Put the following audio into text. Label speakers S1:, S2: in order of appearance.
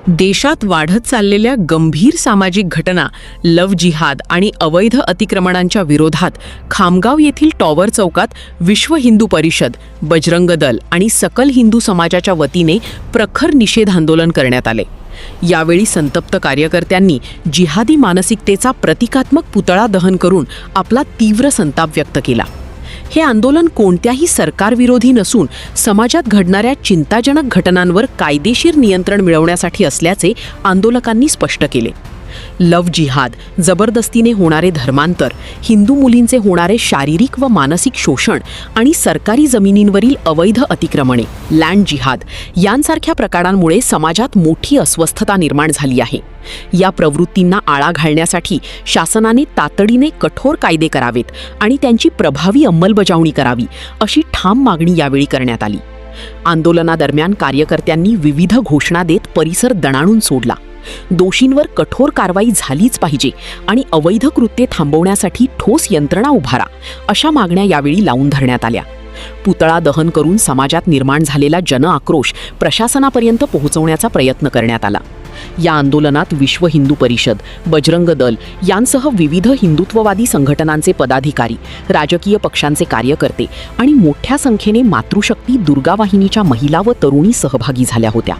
S1: देशात वाढत चाललेल्या गंभीर सामाजिक घटना, लव्ह जिहाद आणि अवैध अतिक्रमणांच्या विरोधात खामगाव येथील टॉवर चौकात विश्व हिंदू परिषद, बजरंग दल आणि सकल हिंदू समाजाच्या वतीने प्रखर निषेध आंदोलन करण्यात आले। यावेळी संतप्त कार्यकर्त्यांनी जिहादी मानसिकतेचा प्रतिकात्मक पुतळा दहन करून आपला तीव्र संताप व्यक्त केला। हे आंदोलन कोणत्याही सरकारविरोधी नसून समाजात घडणाऱ्या चिंताजनक घटनांवर कायदेशीर नियंत्रण मिळवण्यासाठी असल्याचे आंदोलकांनी स्पष्ट केले। लव्ह जिहाद, जबरदस्तीने होणारे धर्मांतर, हिंदू मुलींचे होणारे शारीरिक व मानसिक शोषण आणि सरकारी जमिनींवरील अवैध अतिक्रमणे, लँड जिहाद यांसारख्या प्रकारांमुळे समाजात मोठी अस्वस्थता निर्माण झाली आहे। या प्रवृत्तींना आळा घालण्यासाठी शासनाने तातडीने कठोर कायदे करावेत आणि त्यांची प्रभावी अंमलबजावणी करावी, अशी ठाम मागणी यावेळी करण्यात आली। आंदोलनादरम्यान कार्यकर्त्यांनी विविध घोषणा देत परिसर दणाणून सोडला। दोषींवर कठोर कारवाई झालीच पाहिजे आणि अवैध कृत्ये थांबवण्यासाठी ठोस यंत्रणा उभारा, अशा मागण्या यावेळी लावून धरण्यात आल्या। पुतळा दहन करून समाजात निर्माण झालेला जनआक्रोश प्रशासनापर्यंत पोहोचवण्याचा प्रयत्न करण्यात आला। या आंदोलनात विश्व हिंदू परिषद, बजरंग दल यांसह विविध हिंदुत्ववादी संघटनांचे पदाधिकारी, राजकीय पक्षांचे कार्यकर्ते आणि मोठ्या संख्येने मातृशक्ती दुर्गा वाहिनीच्या महिला व तरुणी सहभागी झाल्या होत्या।